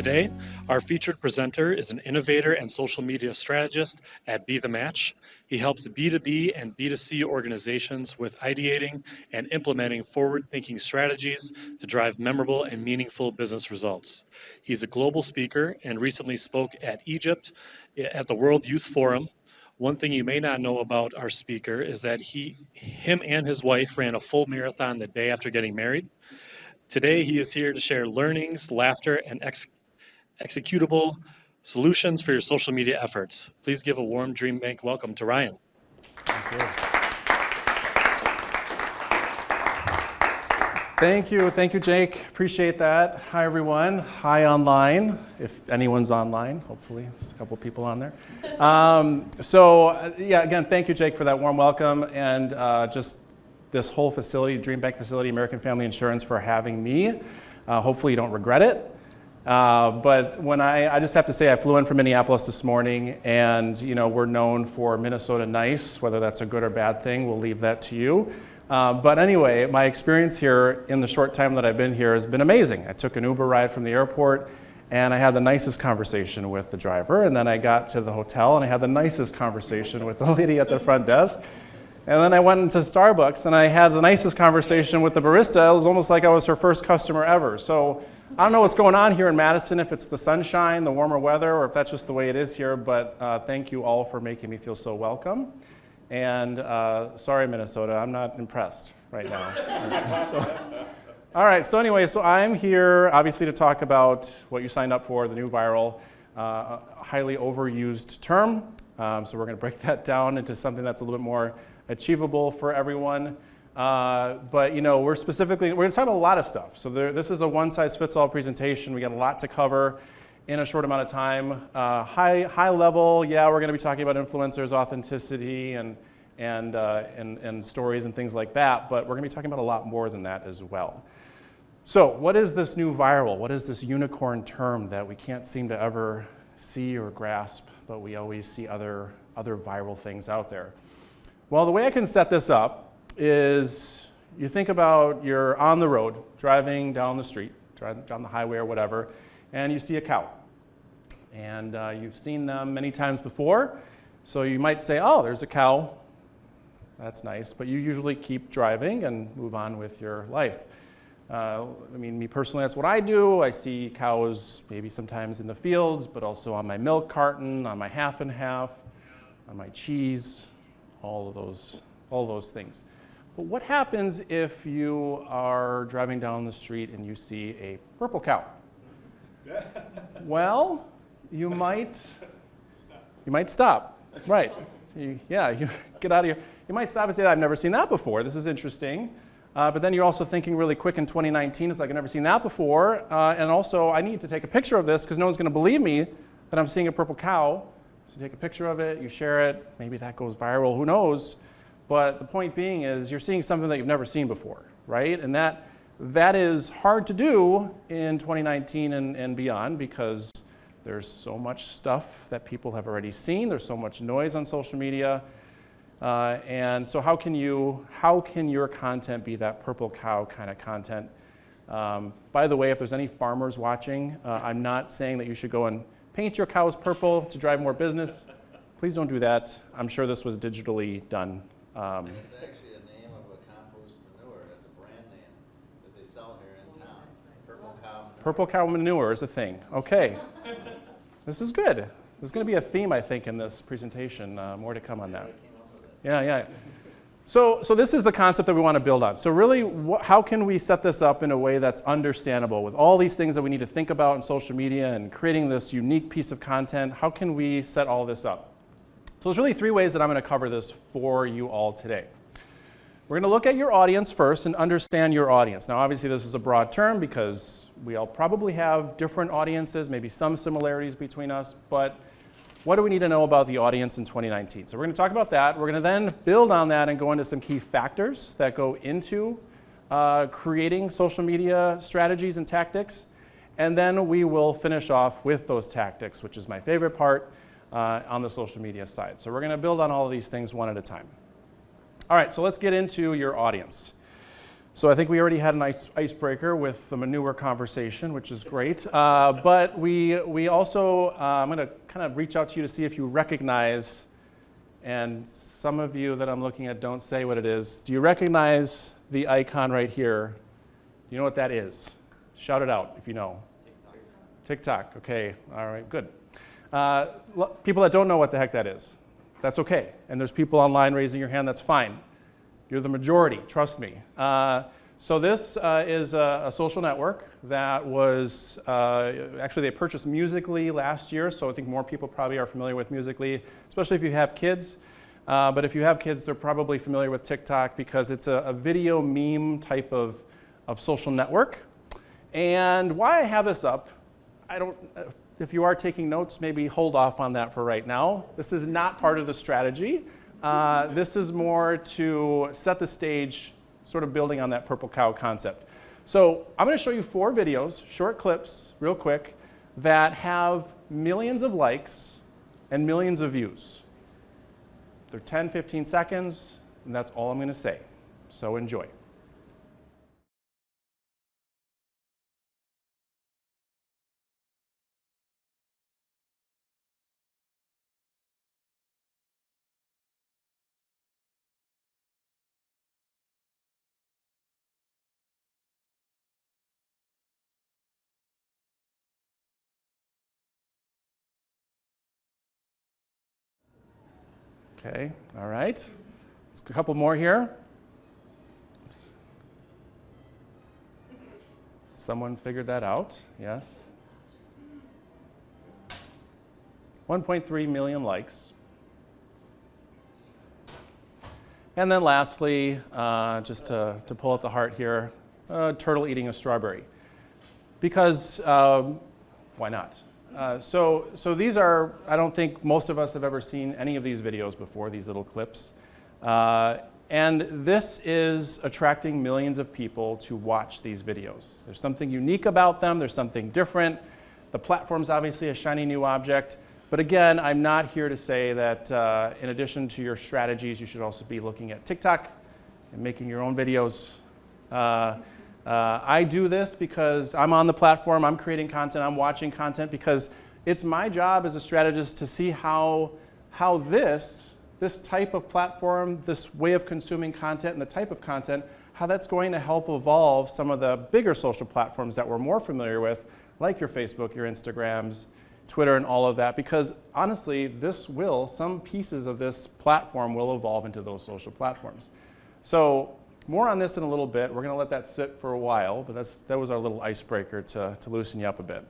Today, our featured presenter is an innovator and social media strategist at Be The Match. He helps B2B and B2C organizations with ideating and implementing forward-thinking strategies to drive memorable and meaningful business results. He's a global speaker and recently spoke at Egypt at the World Youth Forum. One thing you may not know about our speaker is that him and his wife ran a full marathon the day after getting married. Today, he is here to share learnings, laughter, and executable solutions for your social media efforts. Please give a warm DreamBank welcome to Ryan. Thank you. Thank you, Jake. Appreciate that. Hi, everyone. Hi, online, if anyone's online. Hopefully, there's a couple people on there. Again, thank you, Jake, for that warm welcome, and just this whole facility, DreamBank facility, American Family Insurance, for having me. Hopefully, you don't regret it. But when I just have to say, I flew in from Minneapolis this morning, and we're known for Minnesota nice. Whether that's a good or bad thing, we'll leave that to you. But anyway, my experience here in the short time that I've been here has been amazing. I took an Uber ride from the airport, and I had the nicest conversation with the driver. And then I got to the hotel, and I had the nicest conversation with the lady at the front desk. And then I went into Starbucks, and I had the nicest conversation with the barista. It was almost like I was her first customer ever. So I don't know what's going on here in Madison, if it's the sunshine, the warmer weather, or if that's just the way it is here. But thank you all for making me feel so welcome. And sorry, Minnesota, I'm not impressed right now. All right, so anyway, I'm here obviously to talk about what you signed up for, the new viral, highly overused term. So we're going to break that down into something that's a little bit more achievable for everyone. But we're going to talk about a lot of stuff. So this is a one-size-fits-all presentation. We got a lot to cover in a short amount of time. High level, we're going to be talking about influencers, authenticity, and stories and things like that. But we're going to be talking about a lot more than that as well. So what is this new viral? What is this unicorn term that we can't seem to ever see or grasp, but we always see other viral things out there? Well, the way I can set this up is you think about you're on the road, driving down the street, driving down the highway or whatever, and you see a cow. And you've seen them many times before, so you might say, oh, there's a cow. That's nice, but you usually keep driving and move on with your life. Me personally, that's what I do. I see cows maybe sometimes in the fields, but also on my milk carton, on my half and half, on my cheese, all those things. But what happens if you are driving down the street and you see a purple cow? Well, you might stop. Right. You get out of here. You might stop and say, I've never seen that before. This is interesting. But then you're also thinking really quick in 2019, it's like, I've never seen that before. And also, I need to take a picture of this because no one's going to believe me that I'm seeing a purple cow. So take a picture of it, you share it, maybe that goes viral, who knows? But the point being is you're seeing something that you've never seen before, right? And that is hard to do in 2019 and beyond because there's so much stuff that people have already seen. There's so much noise on social media. And so how can your content be that purple cow kind of content? By the way, if there's any farmers watching, I'm not saying that you should go and paint your cows purple to drive more business. Please don't do that. I'm sure this was digitally done. It's actually a name of a compost manure. It's a brand name that they sell here in town. Purple cow manure. Purple cow manure is a thing. Okay. This is good. There's going to be a theme, I think, in this presentation. More to come on that. Yeah. So this is the concept that we want to build on. So really, how can we set this up in a way that's understandable with all these things that we need to think about in social media and creating this unique piece of content? How can we set all this up? So there's really three ways that I'm going to cover this for you all today. We're going to look at your audience first and understand your audience. Now, obviously, this is a broad term because we all probably have different audiences, maybe some similarities between us, but what do we need to know about the audience in 2019? So we're going to talk about that. We're going to then build on that and go into some key factors that go into creating social media strategies and tactics. And then we will finish off with those tactics, which is my favorite part on the social media side. So we're going to build on all of these things one at a time. All right, so let's get into your audience. So I think we already had a nice icebreaker with the manure conversation, which is great. But we also, I'm going to kind of reach out to you to see if you recognize, and some of you that I'm looking at don't say what it is. Do you recognize the icon right here? Do you know what that is? Shout it out if you know. TikTok. Okay. All right. Good. People that don't know what the heck that is, that's okay. And there's people online raising your hand, that's fine. You're the majority, trust me. So this is a social network that was, actually they purchased Musical.ly last year, so I think more people probably are familiar with Musical.ly, especially if you have kids. But if you have kids, they're probably familiar with TikTok because it's a video meme type of social network. And why I have this up, if you are taking notes, maybe hold off on that for right now. This is not part of the strategy. This is more to set the stage, sort of building on that purple cow concept. So I'm going to show you 4 videos, short clips, real quick, that have millions of likes and millions of views. They're 10, 15 seconds, and that's all I'm going to say. So enjoy. Okay, all right. Let's a couple more here. Someone figured that out, yes. 1.3 million likes. And then lastly, just to pull at the heart here, a turtle eating a strawberry. Because why not? So these are, I don't think most of us have ever seen any of these videos before, these little clips. And this is attracting millions of people to watch these videos. There's something unique about them, there's something different. The platform's obviously a shiny new object. But again, I'm not here to say that in addition to your strategies, you should also be looking at TikTok and making your own videos. I do this because I'm on the platform, I'm creating content, I'm watching content because it's my job as a strategist to see how this type of platform, this way of consuming content and the type of content, how that's going to help evolve some of the bigger social platforms that we're more familiar with, like your Facebook, your Instagrams, Twitter, and all of that. Because honestly, some pieces of this platform will evolve into those social platforms. So more on this in a little bit. We're going to let that sit for a while, but that was our little icebreaker to loosen you up a bit.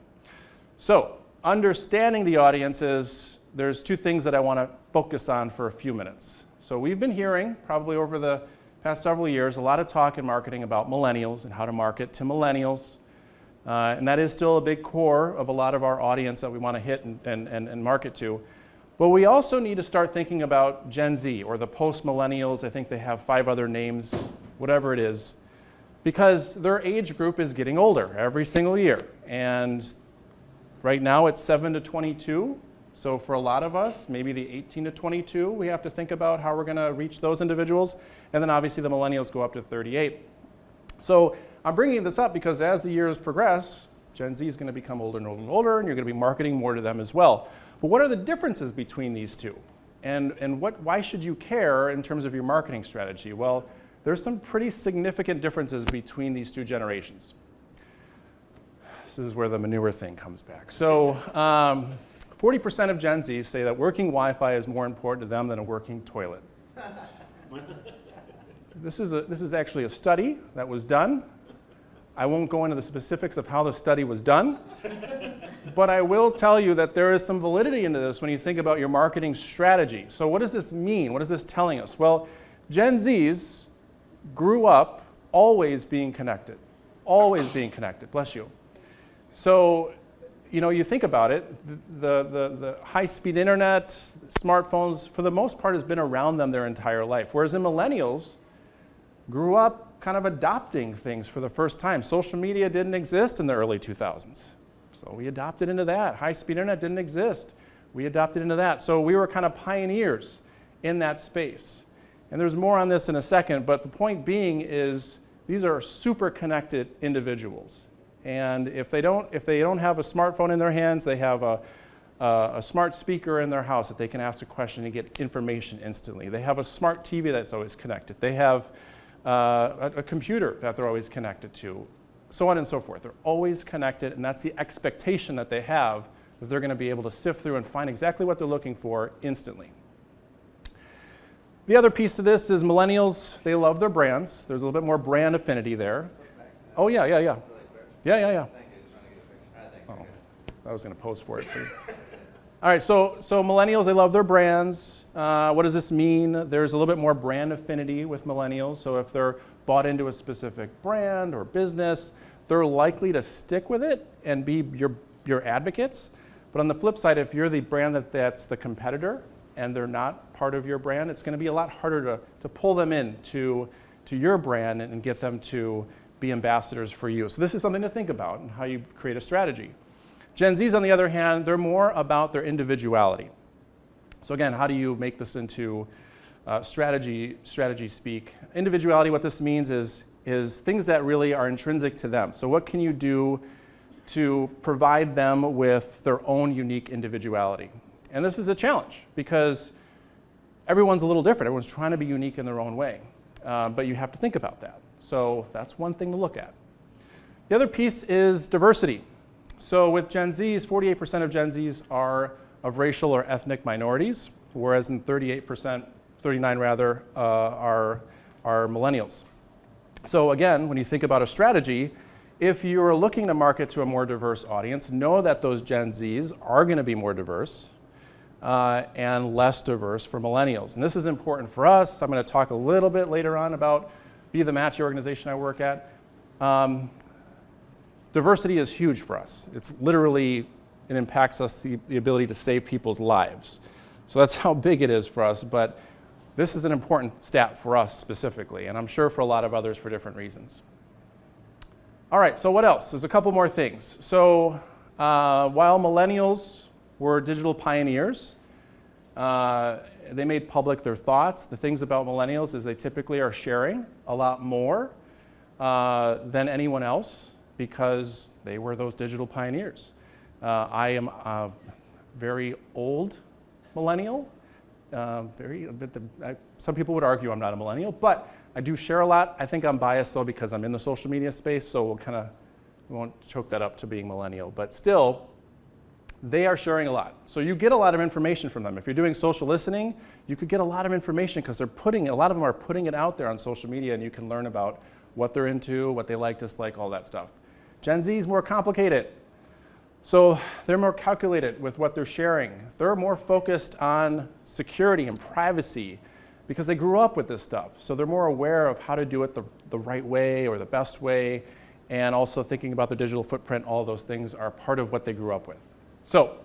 So understanding the audiences, there's 2 things that I want to focus on for a few minutes. So we've been hearing, probably over the past several years, a lot of talk in marketing about millennials and how to market to millennials. And that is still a big core of a lot of our audience that we want to hit and market to. But we also need to start thinking about Gen Z or the post-millennials. I think they have 5 other names, whatever it is, because their age group is getting older every single year. And right now it's 7 to 22. So for a lot of us, maybe the 18 to 22, we have to think about how we're going to reach those individuals. And then obviously the millennials go up to 38. So I'm bringing this up because as the years progress, Gen Z is going to become older and older and older, and you're going to be marketing more to them as well. But what are the differences between these two? And why should you care in terms of your marketing strategy? Well, there's some pretty significant differences between these 2 generations. This is where the manure thing comes back. So 40% of Gen Z say that working Wi-Fi is more important to them than a working toilet. This is actually a study that was done. I won't go into the specifics of how the study was done, but I will tell you that there is some validity into this when you think about your marketing strategy. So what does this mean? What is this telling us? Well, Gen Zs grew up always being connected, bless you. So, you think about it, the high-speed internet, smartphones, for the most part has been around them their entire life, whereas in millennials, grew up kind of adopting things for the first time. Social media didn't exist in the early 2000s. So we adopted into that. High-speed internet didn't exist. We adopted into that. So we were kind of pioneers in that space. And there's more on this in a second, but the point being is these are super connected individuals. And if they don't have a smartphone in their hands, they have a smart speaker in their house that they can ask a question and get information instantly. They have a smart TV that's always connected. They have a computer that they're always connected to, so on and so forth. They're always connected, and that's the expectation that they have, that they're going to be able to sift through and find exactly what they're looking for instantly. The other piece to this is millennials, they love their brands. There's a little bit more brand affinity there. Oh, yeah. Yeah. Oh, I was going to pose for it too. All right, so millennials, they love their brands. What does this mean? There's a little bit more brand affinity with millennials. So if they're bought into a specific brand or business, they're likely to stick with it and be your advocates. But on the flip side, if you're the brand that's the competitor and they're not part of your brand, it's going to be a lot harder to pull them in to your brand and get them to be ambassadors for you. So this is something to think about and how you create a strategy. Gen Zs, on the other hand, they're more about their individuality. So again, how do you make this into strategy speak? Individuality, what this means is things that really are intrinsic to them. So what can you do to provide them with their own unique individuality? And this is a challenge because everyone's a little different. Everyone's trying to be unique in their own way. But you have to think about that. So that's one thing to look at. The other piece is diversity. So with Gen Zs, 48% of Gen Zs are of racial or ethnic minorities, whereas in 39% are millennials. So again, when you think about a strategy, if you're looking to market to a more diverse audience, know that those Gen Zs are going to be more diverse and less diverse for millennials. And this is important for us. I'm going to talk a little bit later on about Be the Match, the organization I work at. Diversity is huge for us. It's literally, it impacts us the ability to save people's lives. So that's how big it is for us, but this is an important stat for us specifically, and I'm sure for a lot of others for different reasons. All right, so what else? There's a couple more things. So while millennials were digital pioneers, they made public their thoughts. The things about millennials is they typically are sharing a lot more than anyone else, because they were those digital pioneers. I am a very old millennial. Some people would argue I'm not a millennial, but I do share a lot. I think I'm biased though because I'm in the social media space, so we won't choke that up to being millennial. But still, they are sharing a lot. So you get a lot of information from them. If you're doing social listening, you could get a lot of information because a lot of them are putting it out there on social media, and you can learn about what they're into, what they like, dislike, all that stuff. Gen Z is more complicated. So they're more calculated with what they're sharing. They're more focused on security and privacy because they grew up with this stuff. So they're more aware of how to do it the right way or the best way, and also thinking about their digital footprint. All of those things are part of what they grew up with. So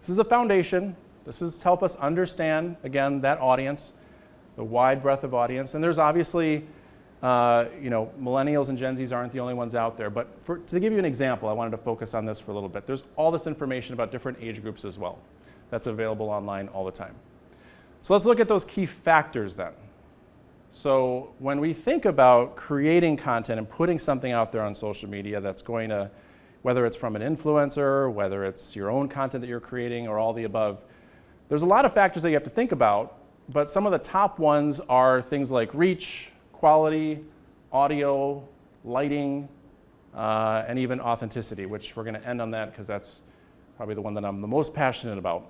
this is the foundation. This is to help us understand, again, that audience, the wide breadth of audience. And there's obviously millennials and Gen Zs aren't the only ones out there, but to give you an example, I wanted to focus on this for a little bit. There's all this information about different age groups as well that's available online all the time. So let's look at those key factors then. So when we think about creating content and putting something out there on social media that's going to, whether it's from an influencer, whether it's your own content that you're creating, or all the above, there's a lot of factors that you have to think about, but some of the top ones are things like reach, quality, audio, lighting, and even authenticity, which we're going to end on that because that's probably the one that I'm the most passionate about.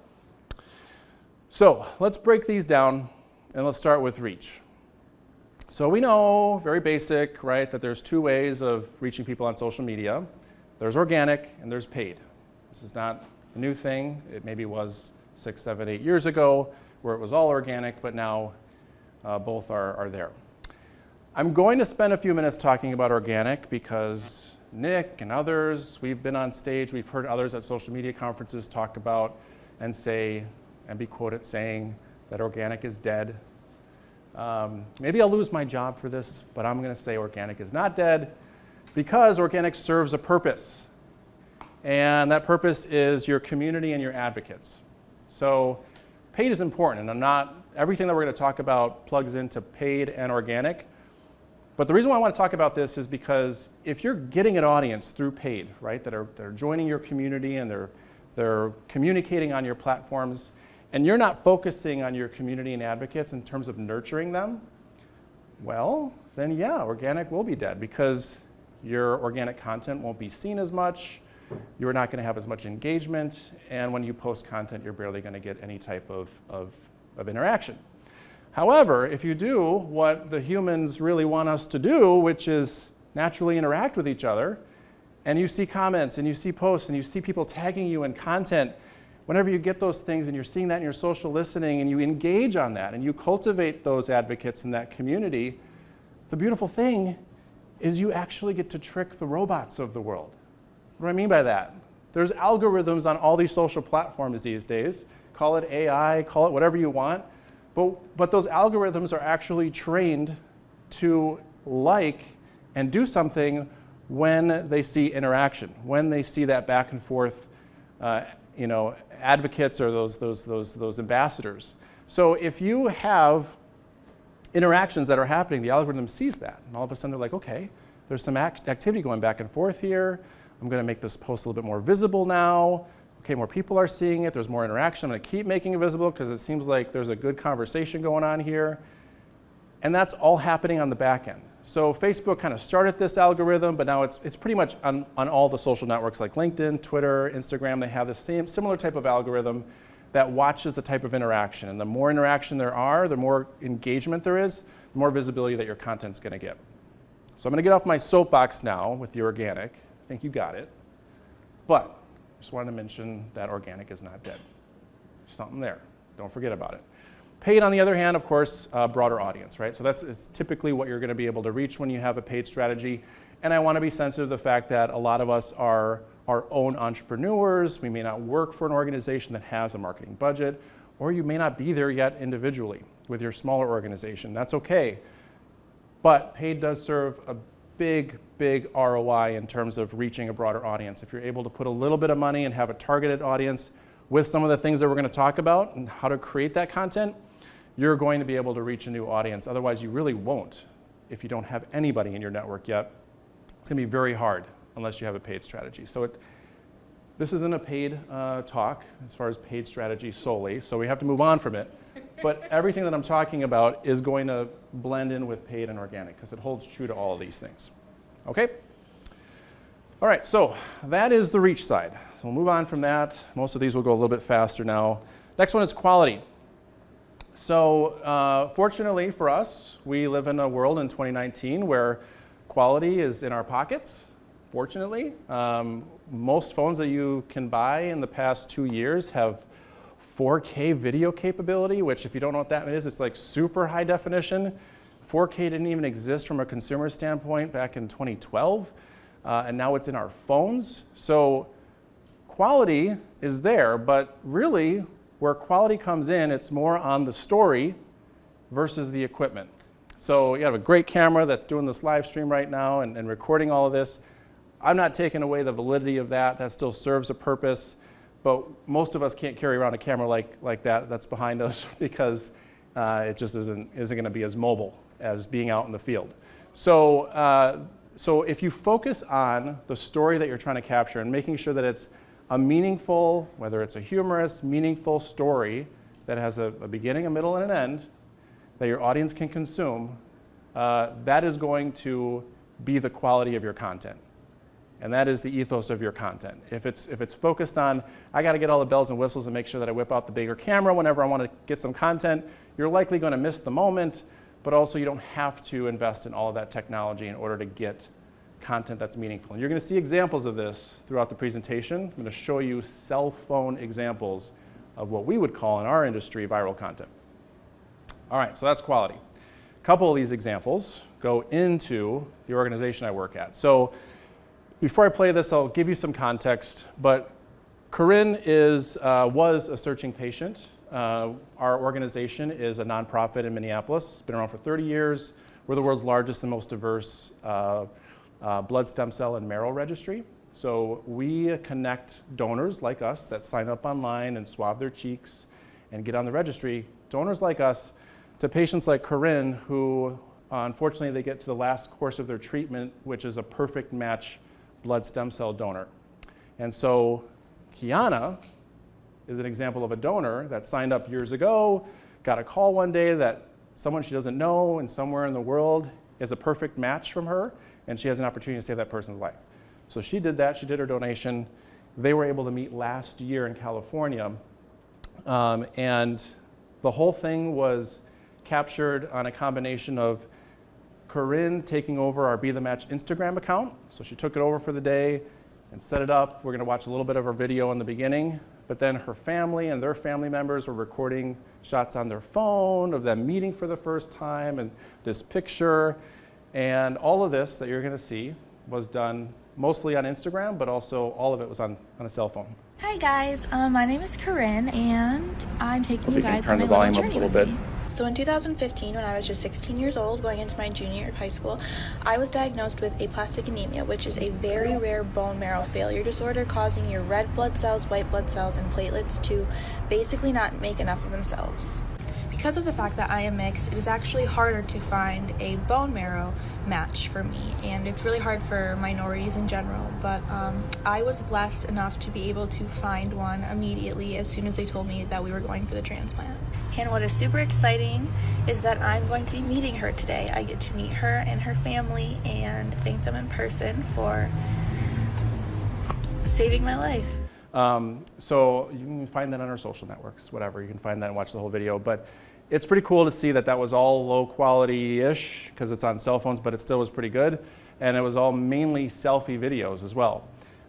So let's break these down, and let's start with reach. So we know, very basic, right, that there's two ways of reaching people on social media. There's organic and there's paid. This is not a new thing. It maybe was 6, 7, 8 years ago where it was all organic, but now both are there. I'm going to spend a few minutes talking about organic because Nick and others, we've been on stage, we've heard others at social media conferences talk about and say, and be quoted saying that organic is dead. Maybe I'll lose my job for this, but I'm going to say organic is not dead because organic serves a purpose. And that purpose is your community and your advocates. So paid is important, and everything that we're going to talk about plugs into paid and organic. But the reason why I want to talk about this is because if you're getting an audience through paid, right, that are joining your community and they're communicating on your platforms, and you're not focusing on your community and advocates in terms of nurturing them, well, then yeah, organic will be dead because your organic content won't be seen as much, you're not going to have as much engagement, and when you post content, you're barely going to get any type of interaction. However, if you do what the humans really want us to do, which is naturally interact with each other, and you see comments and you see posts and you see people tagging you in content, whenever you get those things and you're seeing that in your social listening and you engage on that and you cultivate those advocates in that community, the beautiful thing is you actually get to trick the robots of the world. What do I mean by that? There's algorithms on all these social platforms these days. Call it AI, call it whatever you want. But those algorithms are actually trained to like and do something when they see interaction, when they see that back and forth, advocates or those ambassadors. So if you have interactions that are happening, the algorithm sees that, and all of a sudden they're like, okay, there's some activity going back and forth here. I'm going to make this post a little bit more visible now. Okay, more people are seeing it. There's more interaction. I'm going to keep making it visible because it seems like there's a good conversation going on here. And that's all happening on the back end. So Facebook kind of started this algorithm, but now it's pretty much on all the social networks like LinkedIn, Twitter, Instagram. They have the similar type of algorithm that watches the type of interaction. And the more interaction there are, the more engagement there is, the more visibility that your content's going to get. So I'm going to get off my soapbox now with the organic. I think you got it. But just wanted to mention that organic is not dead. There's something there. Don't forget about it. Paid, on the other hand, of course, a broader audience, right? So it's typically what you're going to be able to reach when you have a paid strategy. And I want to be sensitive to the fact that a lot of us are our own entrepreneurs. We may not work for an organization that has a marketing budget, or you may not be there yet individually with your smaller organization. That's okay. But paid does serve a big ROI in terms of reaching a broader audience. If you're able to put a little bit of money and have a targeted audience with some of the things that we're going to talk about and how to create that content, you're going to be able to reach a new audience. Otherwise, you really won't if you don't have anybody in your network yet. It's going to be very hard unless you have a paid strategy. So this isn't a paid talk as far as paid strategy solely, so we have to move on from it. But everything that I'm talking about is going to blend in with paid and organic because it holds true to all of these things. Okay? All right, so that is the reach side. So we'll move on from that. Most of these will go a little bit faster now. Next one is quality. So fortunately for us, we live in a world in 2019 where quality is in our pockets, fortunately. Most phones that you can buy in the past 2 years have 4K video capability, which if you don't know what that is, it's like super high definition. 4K didn't even exist from a consumer standpoint back in 2012, and now it's in our phones. So quality is there, but really where quality comes in, it's more on the story versus the equipment. So you have a great camera that's doing this live stream right now and recording all of this. I'm not taking away the validity of that. That still serves a purpose. But most of us can't carry around a camera like that's behind us because it just isn't going to be as mobile as being out in the field. So if you focus on the story that you're trying to capture and making sure that it's a meaningful, whether it's a humorous, meaningful story that has a beginning, a middle, and an end that your audience can consume, that is going to be the quality of your content. And that is the ethos of your content. If it's focused on, I got to get all the bells and whistles and make sure that I whip out the bigger camera whenever I want to get some content, you're likely going to miss the moment, but also you don't have to invest in all of that technology in order to get content that's meaningful. And you're going to see examples of this throughout the presentation. I'm going to show you cell phone examples of what we would call in our industry viral content. All right, so that's quality. A couple of these examples go into the organization I work at. So before I play this, I'll give you some context, but Corinne was a searching patient. Our organization is a nonprofit in Minneapolis. It's been around for 30 years. We're the world's largest and most diverse blood stem cell and marrow registry. So we connect donors like us that sign up online and swab their cheeks and get on the registry, donors like us, to patients like Corinne who unfortunately, they get to the last course of their treatment, which is a perfect match blood stem cell donor. And so Kiana is an example of a donor that signed up years ago, got a call one day that someone she doesn't know and somewhere in the world is a perfect match from her, and she has an opportunity to save that person's life. So she did that, she did her donation. They were able to meet last year in California, and the whole thing was captured on a combination of Corinne taking over our Be The Match Instagram account. So she took it over for the day and set it up. We're gonna watch a little bit of her video in the beginning, but then her family and their family members were recording shots on their phone of them meeting for the first time and this picture. And all of this that you're gonna see was done mostly on Instagram, but also all of it was on a cell phone. Hi guys, my name is Corinne and I'm taking you guys turn on the my little volume up a journey little with bit. me. So in 2015, when I was just 16 years old, going into my junior year of high school, I was diagnosed with aplastic anemia, which is a very rare bone marrow failure disorder causing your red blood cells, white blood cells, and platelets to basically not make enough of themselves. Because of the fact that I am mixed, it is actually harder to find a bone marrow match for me, and it's really hard for minorities in general, but I was blessed enough to be able to find one immediately as soon as they told me that we were going for the transplant. And what is super exciting is that I'm going to be meeting her today. I get to meet her and her family and thank them in person for saving my life. So you can find that on our social networks, whatever. You can find that and watch the whole video. But it's pretty cool to see that that was all low quality-ish because it's on cell phones, but it still was pretty good. And it was all mainly selfie videos as well.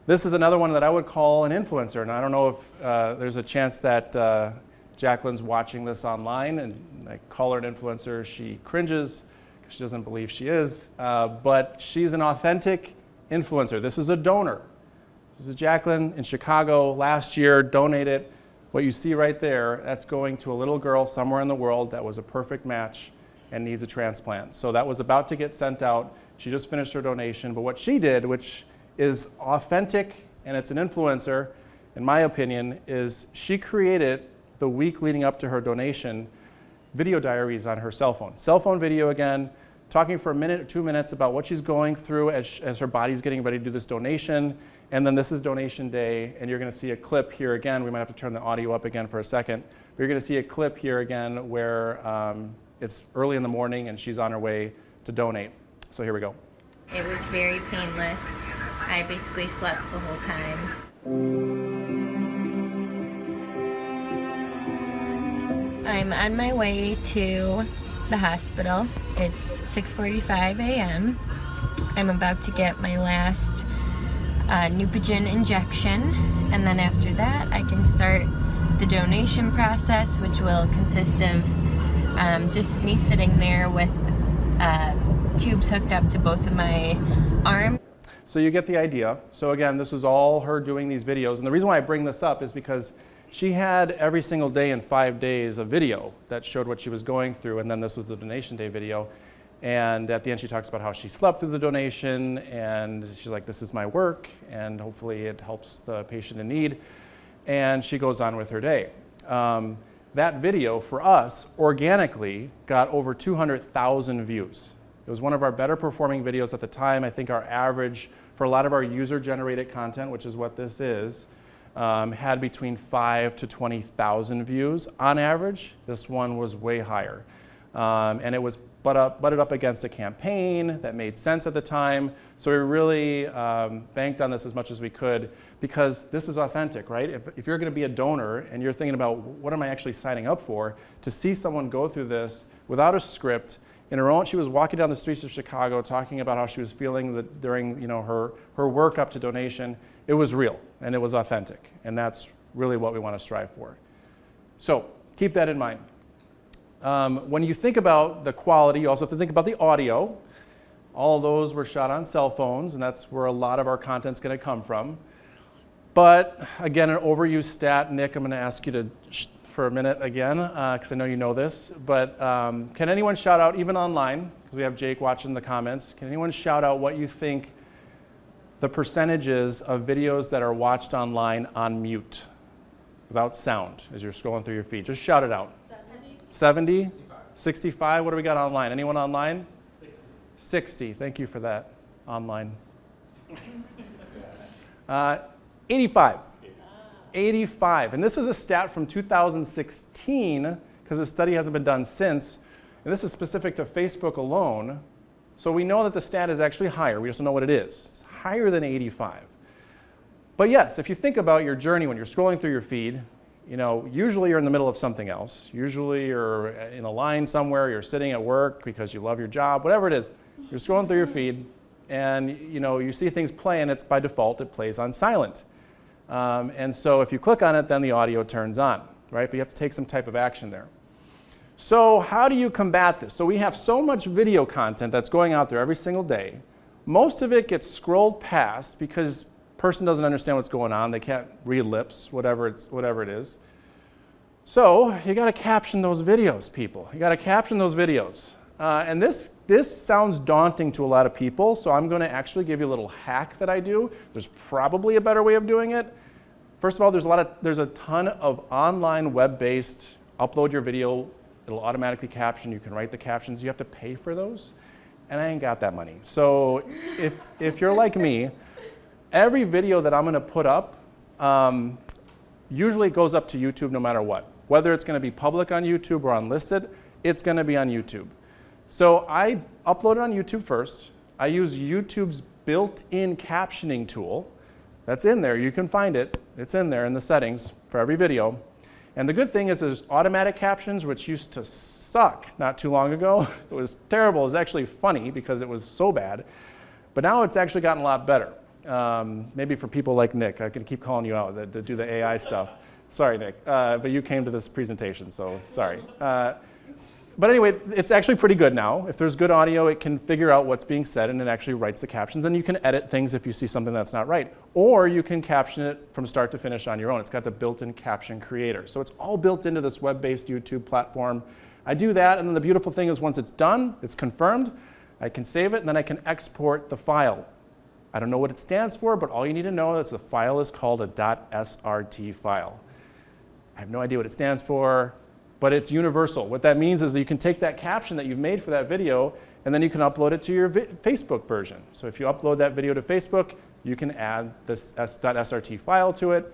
This is another one that I would call an influencer. And I don't know if there's a chance that Jacqueline's watching this online, and I call her an influencer. She cringes because she doesn't believe she is. But she's an authentic influencer. This is a donor. This is Jacqueline in Chicago last year, donated. What you see right there, that's going to a little girl somewhere in the world that was a perfect match and needs a transplant. So that was about to get sent out. She just finished her donation. But what she did, which is authentic and it's an influencer, in my opinion, is she created the week leading up to her donation video diaries on her cell phone. Cell phone video again, talking for a minute or 2 minutes about what she's going through as her body's getting ready to do this donation. And then this is donation day, and you're gonna see a clip here again. We might have to turn the audio up again for a second. But you're gonna see a clip here again where it's early in the morning and she's on her way to donate. So here we go. It was very painless. I basically slept the whole time. I'm on my way to the hospital. It's 6:45 a.m. I'm about to get my last Neupogen injection, and then after that I can start the donation process, which will consist of just me sitting there with tubes hooked up to both of my arms. So you get the idea. So again, this was all her doing these videos, and the reason why I bring this up is because she had every single day in 5 days a video that showed what she was going through, and then this was the donation day video. And at the end, she talks about how she slept through the donation, and she's like, this is my work, and hopefully it helps the patient in need. And she goes on with her day. That video, for us, organically got over 200,000 views. It was one of our better performing videos at the time. I think our average for a lot of our user-generated content, which is what this is, had between 5,000 to 20,000 views. On average, this one was way higher. And it was butted up against a campaign that made sense at the time. So we really banked on this as much as we could because this is authentic, right? If you're gonna be a donor and you're thinking about what am I actually signing up for, to see someone go through this without a script, in her own, she was walking down the streets of Chicago talking about how she was feeling during her work up to donation. It was real and it was authentic, and that's really what we want to strive for. So keep that in mind. When you think about the quality, you also have to think about the audio. All of those were shot on cell phones, and that's where a lot of our content's going to come from. But again, an overused stat. Nick, I'm going to ask you to for a minute again, because I know you know this. But can anyone shout out, even online, because we have Jake watching the comments, can anyone shout out what you think the percentages of videos that are watched online on mute, without sound, as you're scrolling through your feed? Just shout it out. 70? 65? What do we got online? Anyone online? 60. Thank you for that, online. 85. 85. And this is a stat from 2016, because the study hasn't been done since. And this is specific to Facebook alone. So we know that the stat is actually higher. We just don't know what it is. It's higher than 85. But yes, if you think about your journey when you're scrolling through your feed, you know, usually you're in the middle of something else. Usually you're in a line somewhere, you're sitting at work because you love your job, whatever it is. You're scrolling through your feed and you know, you see things play and it's by default, it plays on silent. And so if you click on it, then the audio turns on, right? But you have to take some type of action there. So how do you combat this? So we have so much video content that's going out there every single day. Most of it gets scrolled past because person doesn't understand what's going on. They can't read lips, whatever it is. So you got to caption those videos, people. You got to caption those videos. And this sounds daunting to a lot of people, so I'm going to actually give you a little hack that I do. There's probably a better way of doing it. First of all, there's a ton of online web-based upload your video. It'll automatically caption. You can write the captions. You have to pay for those, and I ain't got that money. So if you're like me, every video that I'm going to put up usually goes up to YouTube no matter what. Whether it's going to be public on YouTube or unlisted, it's going to be on YouTube. So I upload it on YouTube first. I use YouTube's built-in captioning tool. That's in there. You can find it. It's in there in the settings for every video. And the good thing is there's automatic captions, which used to suck not too long ago. It was terrible. It was actually funny because it was so bad. But now it's actually gotten a lot better. Maybe for people like Nick. I can keep calling you out that do the AI stuff. Sorry, Nick. But you came to this presentation, so sorry. But anyway, it's actually pretty good now. If there's good audio, it can figure out what's being said and it actually writes the captions. And you can edit things if you see something that's not right. Or you can caption it from start to finish on your own. It's got the built-in caption creator. So it's all built into this web-based YouTube platform. I do that, and then the beautiful thing is once it's done, it's confirmed, I can save it, and then I can export the file. I don't know what it stands for, but all you need to know is the file is called a .srt file. I have no idea what it stands for, but it's universal. What that means is that you can take that caption that you've made for that video, and then you can upload it to your Facebook version. So if you upload that video to Facebook, you can add this .srt file to it.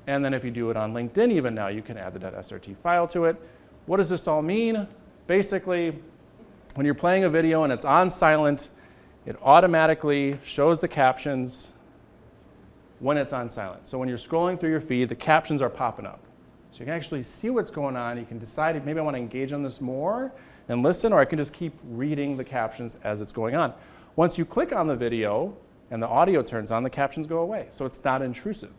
And then if you do it on LinkedIn even now, you can add the .srt file to it. What does this all mean? Basically, when you're playing a video and it's on silent, it automatically shows the captions when it's on silent. So when you're scrolling through your feed, the captions are popping up. So you can actually see what's going on. You can decide if maybe I want to engage on this more and listen, or I can just keep reading the captions as it's going on. Once you click on the video and the audio turns on, the captions go away. So it's not intrusive.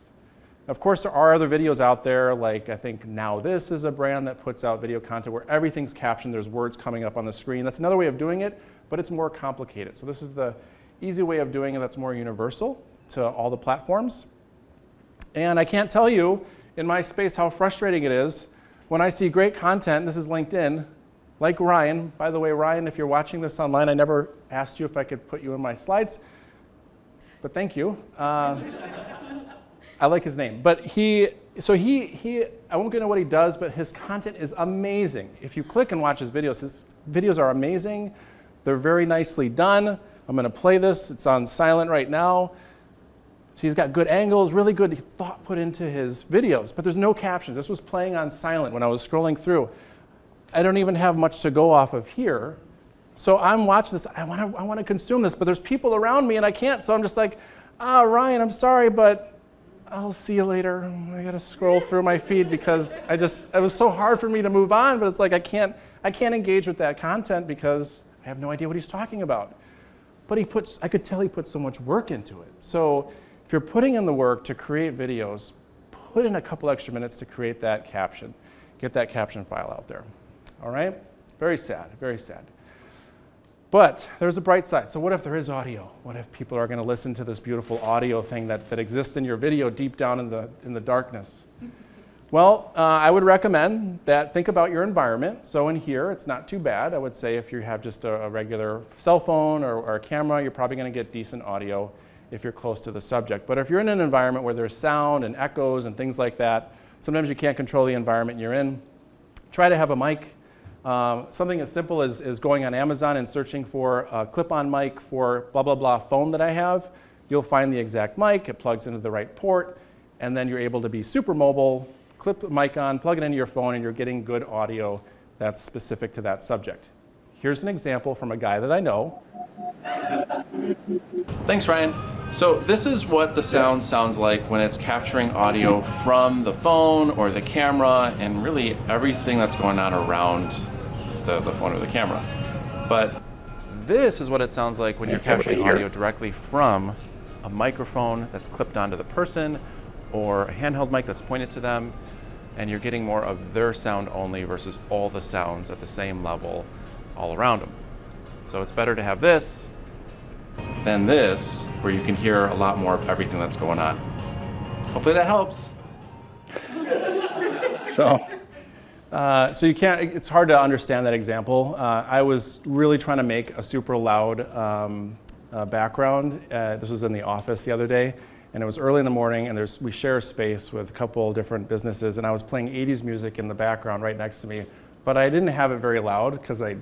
Of course, there are other videos out there, like I think Now This is a brand that puts out video content where everything's captioned. There's words coming up on the screen. That's another way of doing it, but it's more complicated. So this is the easy way of doing it that's more universal to all the platforms. And I can't tell you in my space how frustrating it is when I see great content. This is LinkedIn, like Ryan. By the way, Ryan, if you're watching this online, I never asked you if I could put you in my slides, but thank you. I like his name. But I won't get into what he does, but his content is amazing. If you click and watch his videos are amazing. They're very nicely done. I'm going to play this. It's on silent right now. So he's got good angles, really good thought put into his videos, but there's no captions. This was playing on silent when I was scrolling through. I don't even have much to go off of here. So I'm watching this. I want to consume this, but there's people around me and I can't. So I'm just like, Ryan, I'm sorry, but I'll see you later. I got to scroll through my feed because it was so hard for me to move on, but it's like I can't engage with that content because I have no idea what he's talking about. But I could tell he put so much work into it. So if you're putting in the work to create videos, put in a couple extra minutes to create that caption. Get that caption file out there. All right? Very sad, very sad. But there's a bright side. So what if there is audio? What if people are going to listen to this beautiful audio thing that exists in your video deep down in the darkness? Well, I would recommend that think about your environment. So in here, it's not too bad. I would say if you have just a regular cell phone or a camera, you're probably going to get decent audio if you're close to the subject. But if you're in an environment where there's sound and echoes and things like that, sometimes you can't control the environment you're in. Try to have a mic Something as simple as going on Amazon and searching for a clip-on mic for blah, blah, blah phone that I have. You'll find the exact mic, it plugs into the right port, and then you're able to be super mobile, clip the mic on, plug it into your phone, and you're getting good audio that's specific to that subject. Here's an example from a guy that I know. Thanks, Ryan. So this is what the sound sounds like when it's capturing audio from the phone or the camera and really everything that's going on around the phone or the camera. But this is what it sounds like when you're capturing audio directly from a microphone that's clipped onto the person or a handheld mic that's pointed to them, and you're getting more of their sound only versus all the sounds at the same level all around them. So it's better to have this than this, where you can hear a lot more of everything that's going on. Hopefully that helps. So you can't, it's hard to understand that example. I was really trying to make a super loud background. This was in the office the other day, and it was early in the morning, and we share a space with a couple different businesses, and I was playing 80s music in the background right next to me, but I didn't have it very loud because I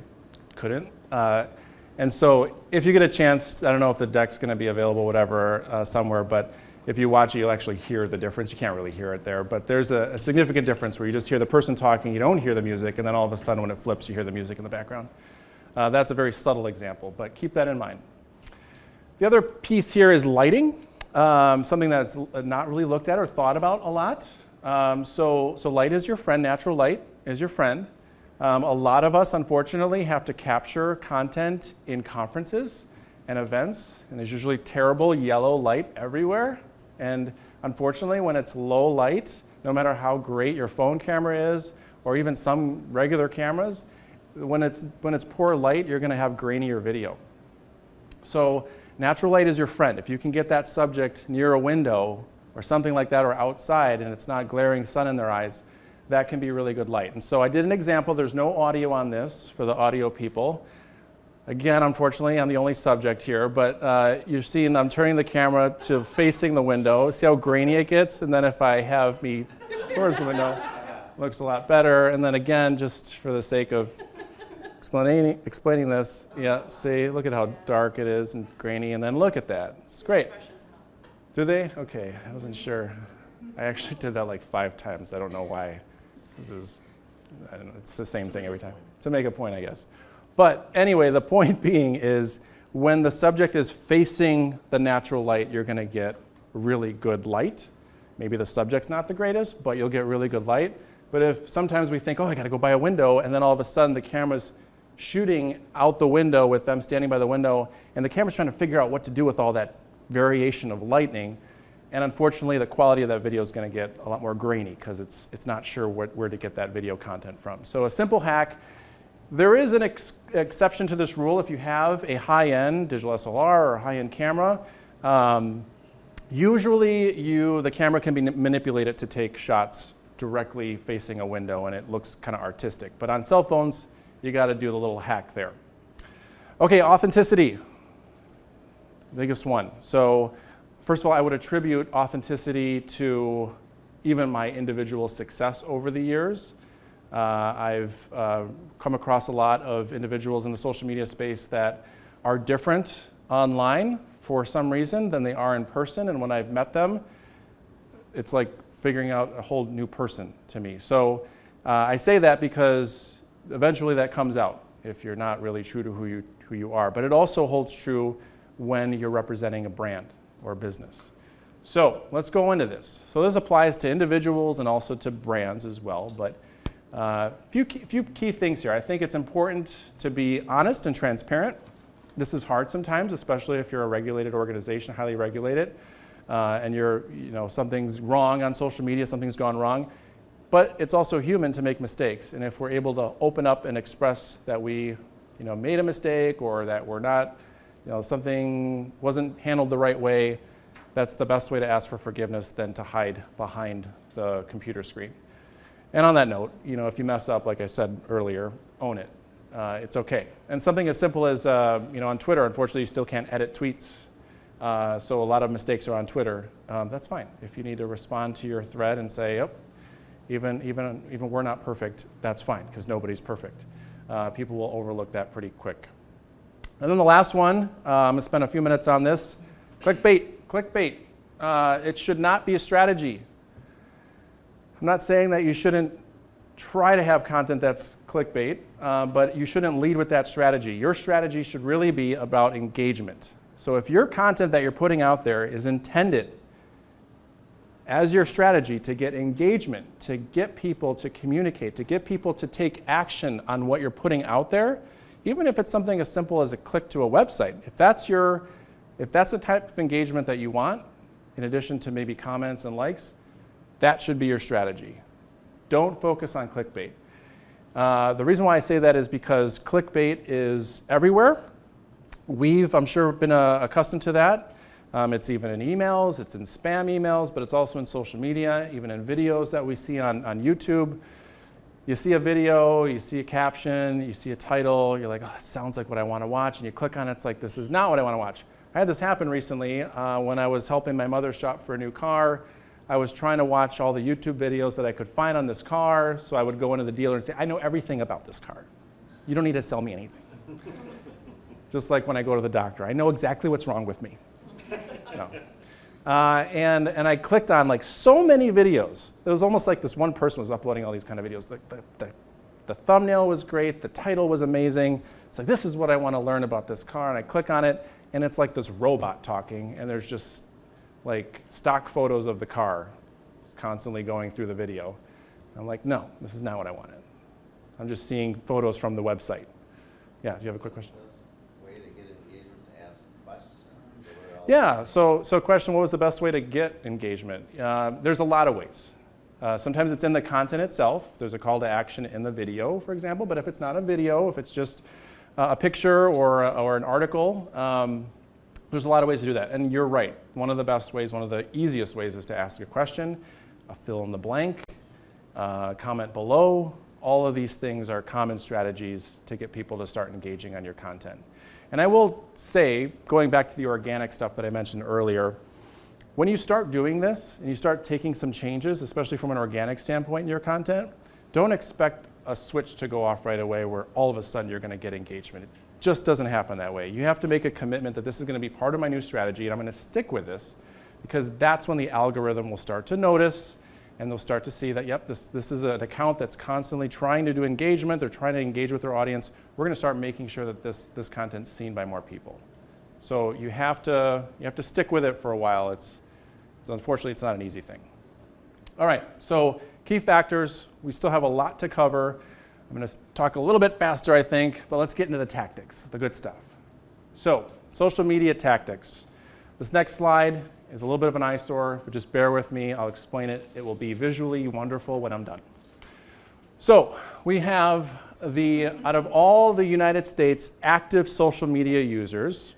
couldn't. And so if you get a chance, I don't know if the deck's going to be available, whatever, somewhere, but if you watch it, you'll actually hear the difference. You can't really hear it there, but there's a significant difference where you just hear the person talking, you don't hear the music, and then all of a sudden when it flips, you hear the music in the background. That's a very subtle example, but keep that in mind. The other piece here is lighting, something that's not really looked at or thought about a lot. So light is your friend, natural light is your friend. A lot of us, unfortunately, have to capture content in conferences and events, and there's usually terrible yellow light everywhere. And unfortunately, when it's low light, no matter how great your phone camera is, or even some regular cameras, when it's poor light, you're going to have grainier video. So natural light is your friend. If you can get that subject near a window or something like that, or outside, and it's not glaring sun in their eyes, that can be really good light. And so I did an example. There's no audio on this for the audio people. Again, unfortunately, I'm the only subject here, but you're seeing I'm turning the camera to facing the window. See how grainy it gets? And then if I have me towards the window, it looks a lot better. And then again, just for the sake of explaining this, yeah, see, look at how dark it is and grainy, and then look at that. It's great. Do they? Okay, I wasn't sure. I actually did that like 5 times. I don't know why. I don't know, it's the same thing every time. To make a point, I guess. But anyway, the point being is when the subject is facing the natural light, you're going to get really good light. Maybe the subject's not the greatest, but you'll get really good light. But if sometimes we think, oh, I got to go by a window, and then all of a sudden the camera's shooting out the window with them standing by the window, and the camera's trying to figure out what to do with all that variation of lighting. And unfortunately, the quality of that video is going to get a lot more grainy because it's not sure where to get that video content from. So a simple hack, there is an exception to this rule. If you have a high-end digital SLR or a high-end camera, usually the camera can be manipulated to take shots directly facing a window, and it looks kind of artistic. But on cell phones, you got to do the little hack there. Okay, authenticity, biggest one. So first of all, I would attribute authenticity to even my individual success over the years. I've come across a lot of individuals in the social media space that are different online for some reason than they are in person, and when I've met them, it's like figuring out a whole new person to me. So I say that because eventually that comes out if you're not really true to who you are. But it also holds true when you're representing a brand or business. So let's go into this. So this applies to individuals and also to brands as well. But a few key things here. I think it's important to be honest and transparent. This is hard sometimes, especially if you're a regulated organization, highly regulated, and something's wrong on social media, something's gone wrong. But it's also human to make mistakes. And if we're able to open up and express that we made a mistake, or that we're not, something wasn't handled the right way, that's the best way to ask for forgiveness than to hide behind the computer screen. And on that note, if you mess up, like I said earlier, own it. It's okay. And something as simple as, on Twitter, unfortunately, you still can't edit tweets. So a lot of mistakes are on Twitter. That's fine. If you need to respond to your thread and say, yep, even we're not perfect, that's fine, because nobody's perfect. People will overlook that pretty quick. And then the last one, I'm going to spend a few minutes on this. Clickbait. Clickbait. It should not be a strategy. I'm not saying that you shouldn't try to have content that's clickbait, but you shouldn't lead with that strategy. Your strategy should really be about engagement. So if your content that you're putting out there is intended as your strategy to get engagement, to get people to communicate, to get people to take action on what you're putting out there, even if it's something as simple as a click to a website, if that's the type of engagement that you want, in addition to maybe comments and likes, that should be your strategy. Don't focus on clickbait. The reason why I say that is because clickbait is everywhere. We've, I'm sure, been accustomed to that. It's even in emails, it's in spam emails, but it's also in social media, even in videos that we see on YouTube. You see a video, you see a caption, you see a title, you're like, oh, that sounds like what I want to watch, and you click on it, it's like, this is not what I want to watch. I had this happen recently when I was helping my mother shop for a new car. I was trying to watch all the YouTube videos that I could find on this car, so I would go into the dealer and say, I know everything about this car. You don't need to sell me anything. Just like when I go to the doctor, I know exactly what's wrong with me. No. And I clicked on like so many videos. It was almost like this one person was uploading all these kind of videos. The thumbnail was great, the title was amazing. It's like, this is what I want to learn about this car, and I click on it, and it's like this robot talking, and there's just like stock photos of the car constantly going through the video. I'm like, no, this is not what I wanted. I'm just seeing photos from the website. Yeah, do you have a quick question? Way to get engagement to ask questions. Yeah, so question, what was the best way to get engagement? There's a lot of ways. Sometimes it's in the content itself. There's a call to action in the video, for example, but if it's not a video, if it's just a picture or an article, there's a lot of ways to do that. And you're right. One of the best ways, one of the easiest ways is to ask a question, fill in the blank, comment below. All of these things are common strategies to get people to start engaging on your content. And I will say, going back to the organic stuff that I mentioned earlier, when you start doing this and you start taking some changes, especially from an organic standpoint in your content, don't expect a switch to go off right away where all of a sudden you're going to get engagement. It just doesn't happen that way. You have to make a commitment that this is going to be part of my new strategy and I'm going to stick with this, because that's when the algorithm will start to notice and they'll start to see that, yep, this is an account that's constantly trying to do engagement. They're trying to engage with their audience. We're going to start making sure that this content's seen by more people. So you have to stick with it for a while. Unfortunately, it's not an easy thing. All right, so key factors. We still have a lot to cover. I'm going to talk a little bit faster, I think, but let's get into the tactics, the good stuff. So, social media tactics. This next slide is a little bit of an eyesore, but just bear with me. I'll explain it. It will be visually wonderful when I'm done. So, we have out of all the United States active social media users,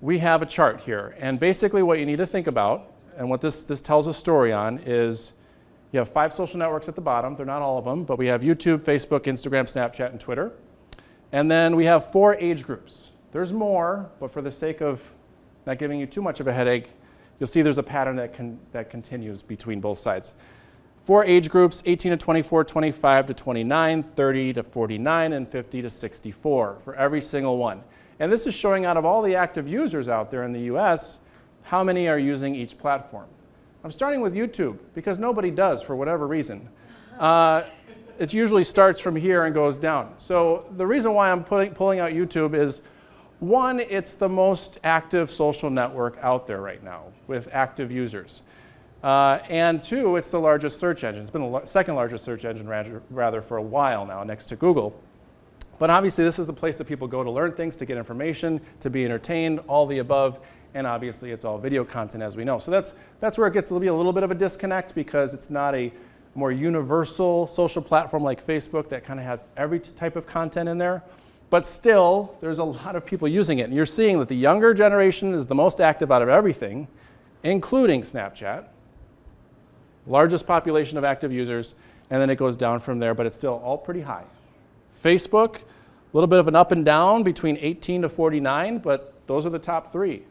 we have a chart here. And basically what you need to think about, and what this tells a story on, is you have 5 social networks at the bottom. They're not all of them, but we have YouTube, Facebook, Instagram, Snapchat, and Twitter. And then we have 4 age groups. There's more, but for the sake of not giving you too much of a headache, you'll see there's a pattern that continues between both sides. 4 age groups, 18 to 24, 25 to 29, 30 to 49, and 50 to 64 for every single one. And this is showing out of all the active users out there in the US, how many are using each platform. I'm starting with YouTube because nobody does for whatever reason. It usually starts from here and goes down. So the reason why I'm pulling out YouTube is, one, it's the most active social network out there right now with active users. And 2, it's the largest search engine. It's been the second largest search engine rather for a while now, next to Google. But obviously this is the place that people go to learn things, to get information, to be entertained, all the above. And obviously it's all video content, as we know. So that's where it gets a little bit of a disconnect, because it's not a more universal social platform like Facebook that kind of has every type of content in there. But still, there's a lot of people using it. And you're seeing that the younger generation is the most active out of everything, including Snapchat. Largest population of active users, and then it goes down from there, but it's still all pretty high. Facebook, a little bit of an up and down between 18 to 49, but those are the top 3,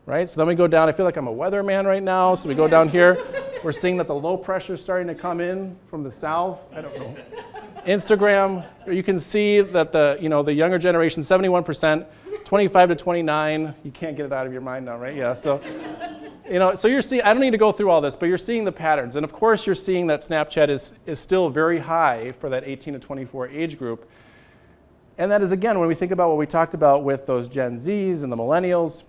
right? So then we go down. I feel like I'm a weatherman right now, so we go down here. We're seeing that the low pressure is starting to come in from the south. I don't know. Instagram, you can see that the younger generation, 71%, 25 to 29, you can't get it out of your mind now, right? Yeah, so so you're seeing, I don't need to go through all this, but you're seeing the patterns. And of course, you're seeing that Snapchat is still very high for that 18 to 24 age group. And that is, again, when we think about what we talked about with those Gen Zs and the millennials,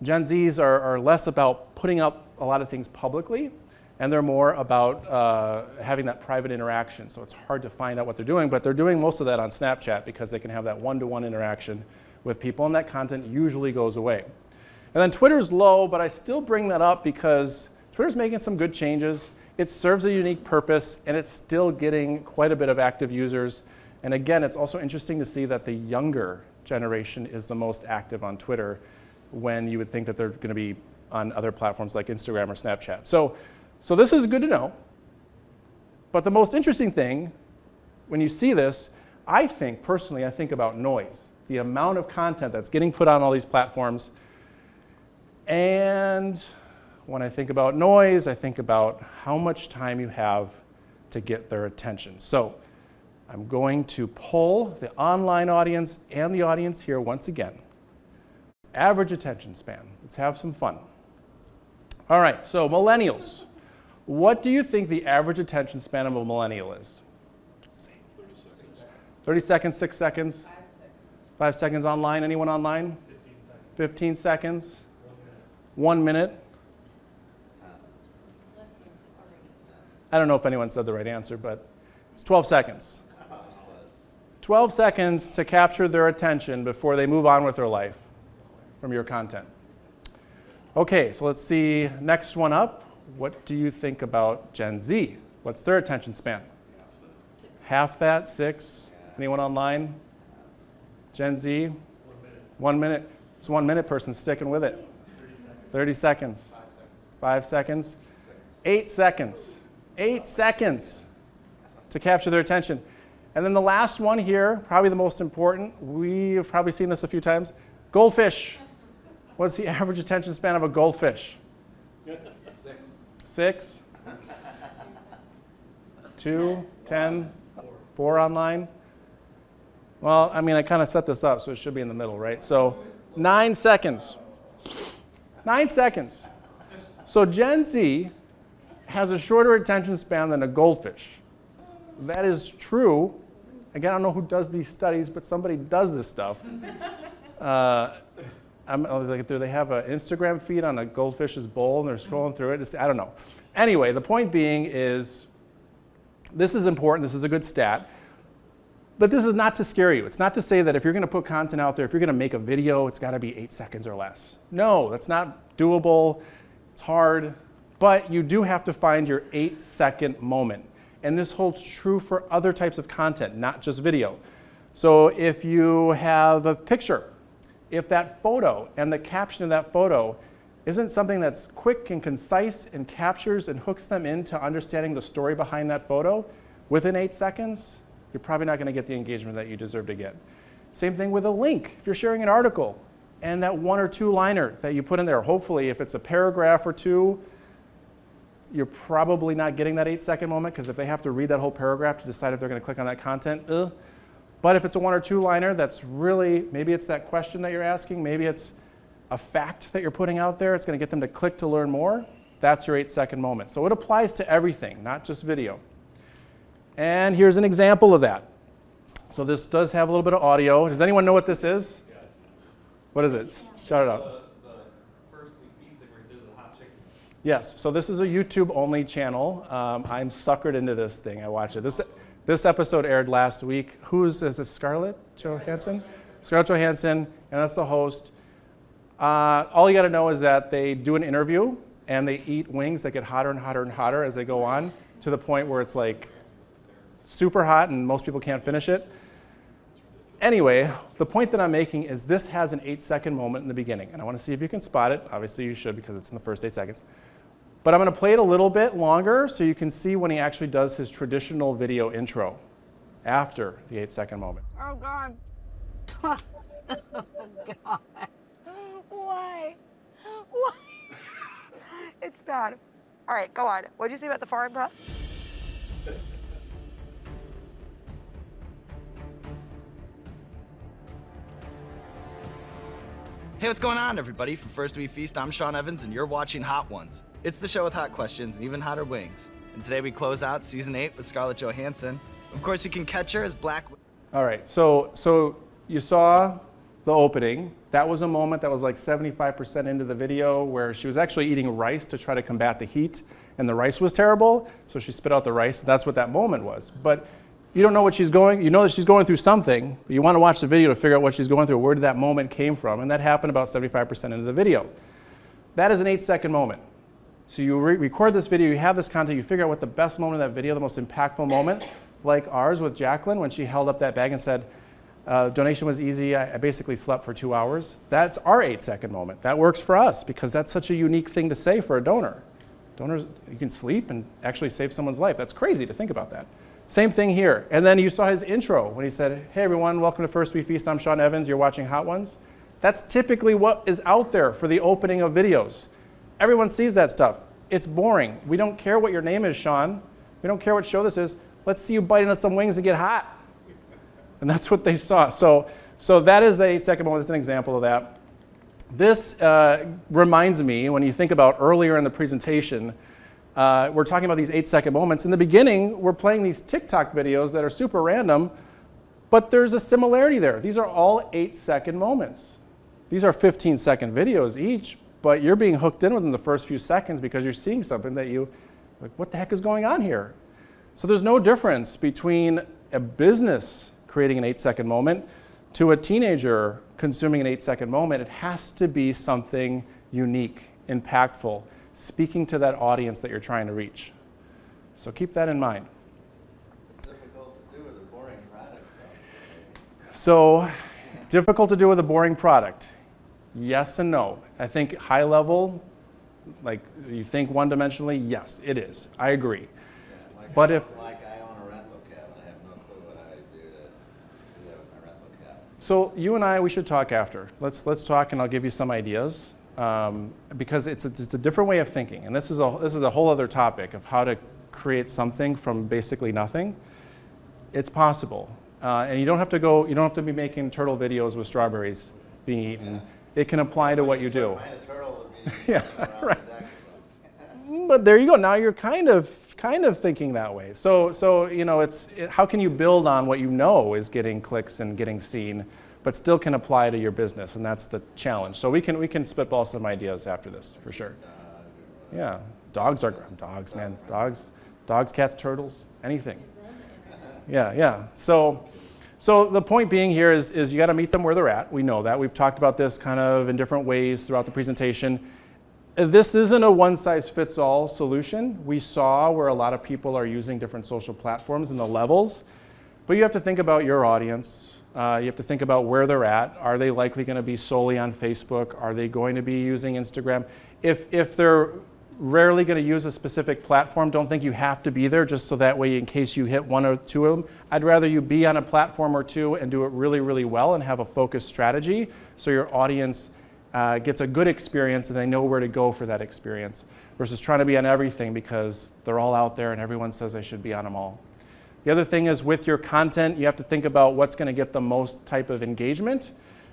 Gen Zs are less about putting up a lot of things publicly, and they're more about having that private interaction. So it's hard to find out what they're doing, but they're doing most of that on Snapchat because they can have that one-to-one interaction with people, and that content usually goes away. And then Twitter's low, but I still bring that up because Twitter's making some good changes. It serves a unique purpose, and it's still getting quite a bit of active users. And again, it's also interesting to see that the younger generation is the most active on Twitter when you would think that they're going to be on other platforms like Instagram or Snapchat. So this is good to know. But the most interesting thing, when you see this, personally, I think about noise, the amount of content that's getting put on all these platforms. And when I think about noise, I think about how much time you have to get their attention. So I'm going to poll the online audience and the audience here once again. Average attention span. Let's have some fun. All right, so millennials. What do you think the average attention span of a millennial is? 30 seconds, 6 seconds? 5 seconds. 5 seconds online? Anyone online? 15 seconds. 1 minute. I don't know if anyone said the right answer, but it's 12 seconds. 12 seconds to capture their attention before they move on with their life from your content. Okay, so let's see, next one up. What do you think about Gen Z? What's their attention span? Half that, 6. Anyone online? Gen Z? 1 minute. It's 1 minute person sticking with it. 30 seconds. 5 seconds. 8 seconds. 8 seconds to capture their attention. And then the last one here, probably the most important, we've probably seen this a few times, goldfish. What's the average attention span of a goldfish? 6. 2, 10, 4 online. Well, I mean, I kind of set this up, so it should be in the middle, right? So 9 seconds. 9 seconds. So Gen Z has a shorter attention span than a goldfish. That is true. Again, I don't know who does these studies, but somebody does this stuff. Do they have an Instagram feed on a goldfish's bowl and they're scrolling through it? I don't know. Anyway, the point being is this is important. This is a good stat. But this is not to scare you. It's not to say that if you're going to put content out there, if you're going to make a video, it's got to be 8 seconds or less. No, that's not doable. It's hard. But you do have to find your 8-second moment. And this holds true for other types of content, not just video. So if you have a picture, if that photo and the caption of that photo isn't something that's quick and concise and captures and hooks them into understanding the story behind that photo within 8 seconds, you're probably not going to get the engagement that you deserve to get. Same thing with a link. If you're sharing an article and that 1 or 2 liner that you put in there, hopefully if it's a paragraph or 2, you're probably not getting that 8-second moment because if they have to read that whole paragraph to decide if they're going to click on that content, But if it's a 1 or 2 liner that's really, maybe it's that question that you're asking, maybe it's a fact that you're putting out there, it's going to get them to click to learn more, that's your 8-second moment. So it applies to everything, not just video. And here's an example of that. So this does have a little bit of audio. Does anyone know what this is? Yes. What is it? Shout it out. Yes, so this is a YouTube-only channel. I'm suckered into this thing. I watch it. This episode aired last week. Is it Scarlett Johansson? Scarlett Johansson, and that's the host. All you got to know is that they do an interview, and they eat wings that get hotter and hotter and hotter as they go on, to the point where it's like super hot and most people can't finish it. Anyway, the point that I'm making is this has an 8-second moment in the beginning, and I want to see if you can spot it. Obviously, you should because it's in the first 8 seconds. But I'm going to play it a little bit longer so you can see when he actually does his traditional video intro after the 8-second moment. Oh, God. Oh, God. Why? Why? It's bad. All right, go on. What did you say about the foreign press? Hey, what's going on, everybody? From First We Feast, I'm Sean Evans, and you're watching Hot Ones. It's the show with hot questions and even hotter wings. And today we close out Season 8 with Scarlett Johansson. Of course, you can catch her as Black... All right, so you saw the opening. That was a moment that was like 75% into the video where she was actually eating rice to try to combat the heat, and the rice was terrible, so she spit out the rice. That's what that moment was. But you don't know what she's going, you know that she's going through something, but you want to watch the video to figure out what she's going through, where did that moment came from, and that happened about 75% into the video. That is an 8-second moment. So you record this video, you have this content, you figure out what the best moment of that video, the most impactful moment, like ours with Jacqueline when she held up that bag and said, donation was easy, I basically slept for 2 hours. That's our 8-second moment. That works for us because that's such a unique thing to say for a donor. Donors, you can sleep and actually save someone's life. That's crazy to think about that. Same thing here. And then you saw his intro when he said, hey everyone, welcome to First We Feast. I'm Sean Evans, you're watching Hot Ones. That's typically what is out there for the opening of videos. Everyone sees that stuff. It's boring. We don't care what your name is, Sean. We don't care what show this is. Let's see you bite into some wings and get hot. And that's what they saw. So that is the 8-second moment. It's an example of that. This reminds me, when you think about earlier in the presentation, we're talking about these 8-second moments. In the beginning, we're playing these TikTok videos that are super random, but there's a similarity there. These are all 8-second moments. These are 15-second videos each, but you're being hooked in within the first few seconds because you're seeing something that you, like, what the heck is going on here? So there's no difference between a business creating an 8-second moment to a teenager consuming an 8-second moment. It has to be something unique, impactful, speaking to that audience that you're trying to reach. So keep that in mind. It's difficult to do with a boring product, though. So difficult to do with a boring product. Yes and no. I think high level, like you think one-dimensionally, yes, it is. I agree. Yeah, like But I, if like I own a rental cab, and I have no clue what I do to do that with my rental cab. so, you and I, we should talk after. Let's talk, and I'll give you some ideas because it's a different way of thinking, and this is a whole other topic of how to create something from basically nothing. It's possible, and you don't have to be making turtle videos with strawberries being eaten. Yeah. It can apply to what you do. Find a turtle that be Yeah, around right. the deck or something. But there you go. Now you're kind of thinking that way. So you know, how can you build on what you know is getting clicks and getting seen, but still can apply to your business, and that's the challenge. So we can spitball some ideas after this for sure. Yeah, dogs, man. Dogs, cats, turtles, anything. Yeah. So the point being here is you got to meet them where they're at. We know that. We've talked about this kind of in different ways throughout the presentation. This isn't a one-size-fits-all solution. We saw where a lot of people are using different social platforms and the levels, but you have to think about your audience. You have to think about where they're at. Are they likely going to be solely on Facebook? Are they going to be using Instagram? If they're rarely going to use a specific platform, don't think you have to be there just so that way in case you hit one or two of them. I'd rather you be on a platform or two and do it really, really well and have a focused strategy so your audience gets a good experience and they know where to go for that experience versus trying to be on everything because they're all out there and everyone says they should be on them all. The other thing is with your content, you have to think about what's going to get the most type of engagement.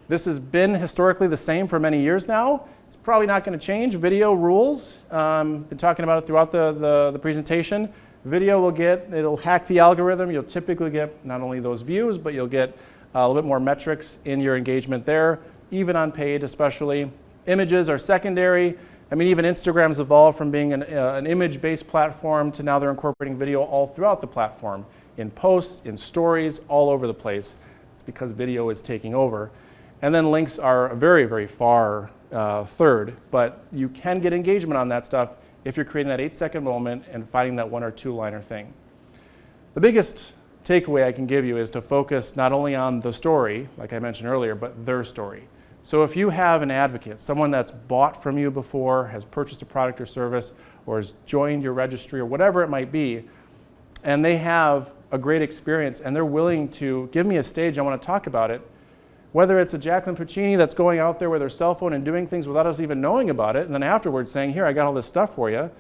This has been historically the same for many years now. It's probably not going to change. Video rules. Been talking about it throughout the presentation. Video it'll hack the algorithm. You'll typically get not only those views, but you'll get a little bit more metrics in your engagement there, even on paid especially. Images are secondary. I mean, even Instagram's evolved from being an image-based platform to now they're incorporating video all throughout the platform, in posts, in stories, all over the place. It's because video is taking over. And then links are a very, very far third, but you can get engagement on that stuff if you're creating that 8-second moment and finding that 1 or 2-liner thing. The biggest takeaway I can give you is to focus not only on the story, like I mentioned earlier, but their story. So if you have an advocate, someone that's bought from you before, has purchased a product or service, or has joined your registry or whatever it might be, and they have a great experience and they're willing to give me a stage, I want to talk about it, whether it's a Jacqueline Puccini that's going out there with her cell phone and doing things without us even knowing about it, and then afterwards saying, here, I got all this stuff for you.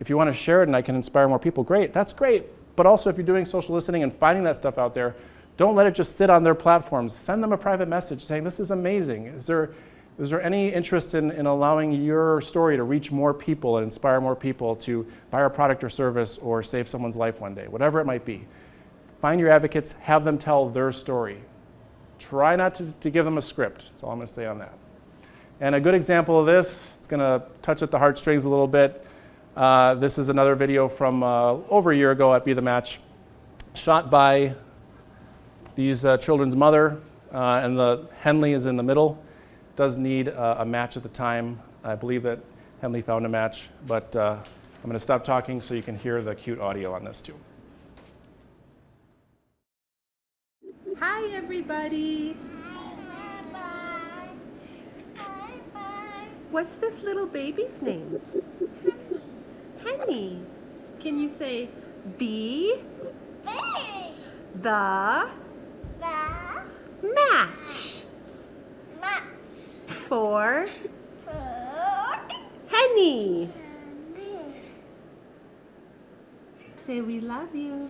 If you want to share it and I can inspire more people, great, that's great. But also if you're doing social listening and finding that stuff out there, don't let it just sit on their platforms. Send them a private message saying, this is amazing. Is there Is there any interest in allowing your story to reach more people and inspire more people to buy our product or service or save someone's life one day, whatever it might be? Find your advocates, have them tell their story. Try not to give them a script. That's all I'm going to say on that. And a good example of this, it's going to touch at the heartstrings a little bit. This is another video from over a year ago at Be The Match, shot by these children's mother, and the Henley is in the middle. Does need a match at the time. I believe that Henley found a match, but I'm going to stop talking so you can hear the cute audio on this too. Hi, everybody. What's this little baby's name? Henny. Can you say B? The match. For Henny. Say we love you.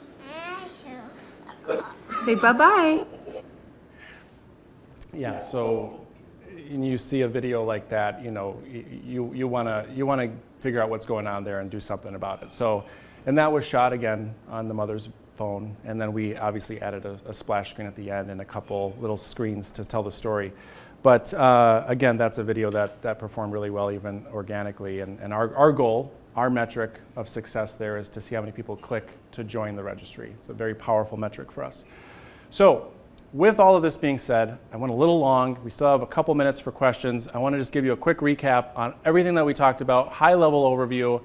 Say bye-bye. Yeah, so when you see a video like that, you know, you wanna figure out what's going on there and do something about it. So, and that was shot again on the mother's phone, and then we obviously added a splash screen at the end and a couple little screens to tell the story. But again, that's a video that performed really well, even organically. And our goal, our metric of success there is to see how many people click to join the registry. It's a very powerful metric for us. So with all of this being said, I went a little long. We still have a couple minutes for questions. I want to just give you a quick recap on everything that we talked about, high-level overview.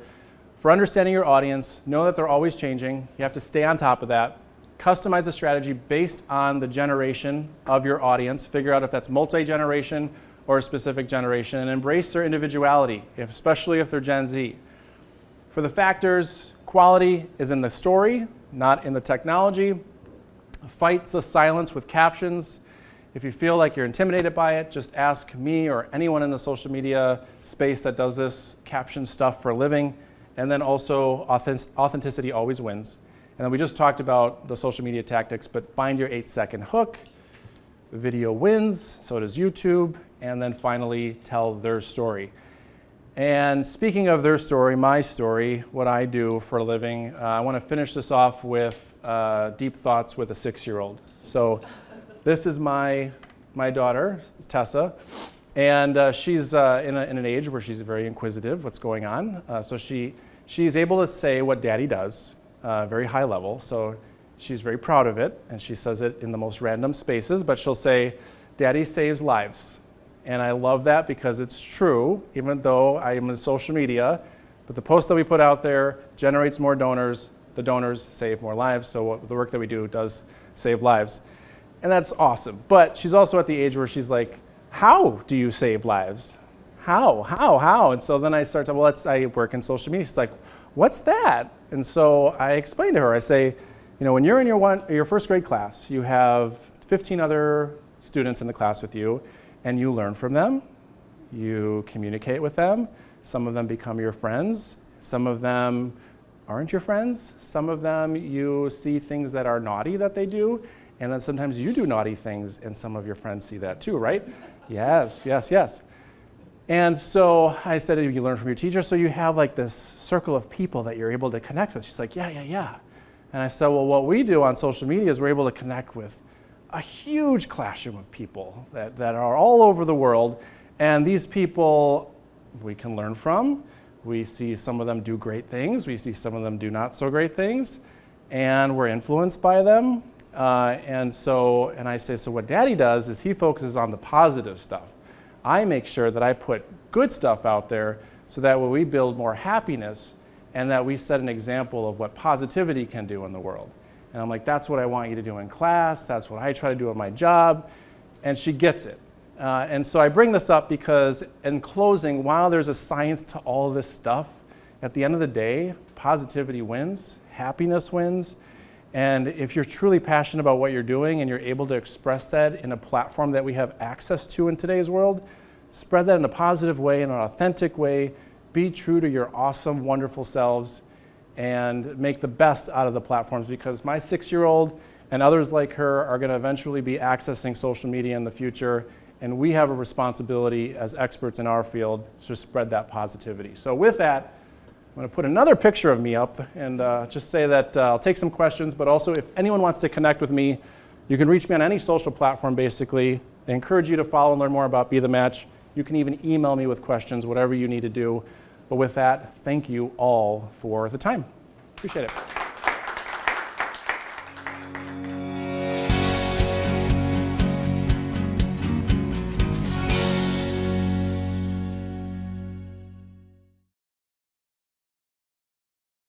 For understanding your audience, know that they're always changing. You have to stay on top of that. Customize a strategy based on the generation of your audience. Figure out if that's multi-generation or a specific generation, and embrace their individuality, especially if they're Gen Z. For the factors, quality is in the story, not in the technology. Fight the silence with captions. If you feel like you're intimidated by it, just ask me or anyone in the social media space that does this caption stuff for a living. And then also, authenticity always wins. And then we just talked about the social media tactics, but find your 8-second hook. Video wins, so does YouTube. And then finally, tell their story. And speaking of their story, my story, what I do for a living, I want to finish this off with deep thoughts with a 6-year-old. So this is my daughter, Tessa, and she's in an age where she's very inquisitive, what's going on. So she's able to say what Daddy does, very high level. So she's very proud of it, and she says it in the most random spaces, but she'll say, Daddy saves lives. And I love that because it's true, even though I am in social media, but the post that we put out there generates more donors, the donors save more lives, so the work that we do does save lives. And that's awesome. But she's also at the age where she's like, how do you save lives? How? And so then I start to, I work in social media. She's like, what's that? And so I explain to her, I say, when you're in your first grade class, you have 15 other students in the class with you, and you learn from them, you communicate with them. Some of them become your friends. Some of them aren't your friends. Some of them you see things that are naughty that they do, and then sometimes you do naughty things, and some of your friends see that too, right? Yes. And so I said, you learn from your teacher, so you have like this circle of people that you're able to connect with. She's like, yeah. And I said, well, what we do on social media is we're able to connect with a huge classroom of people that are all over the world, and these people we can learn from. We see some of them do great things, we see some of them do not so great things, and we're influenced by them. And I say, so what Daddy does is he focuses on the positive stuff. I make sure that I put good stuff out there so that way we build more happiness and that we set an example of what positivity can do in the world. And I'm like, that's what I want you to do in class. That's what I try to do at my job. And she gets it. And so I bring this up because in closing, while there's a science to all this stuff, at the end of the day, positivity wins, happiness wins. And if you're truly passionate about what you're doing and you're able to express that in a platform that we have access to in today's world, spread that in a positive way, in an authentic way. Be true to your awesome, wonderful selves, and make the best out of the platforms, because my 6-year-old and others like her are going to eventually be accessing social media in the future, and we have a responsibility as experts in our field to spread that positivity. So with that, I'm going to put another picture of me up and just say that I'll take some questions, but also if anyone wants to connect with me, you can reach me on any social platform, basically. I encourage you to follow and learn more about Be The Match. You can even email me with questions, whatever you need to do. But with that, thank you all for the time. Appreciate it.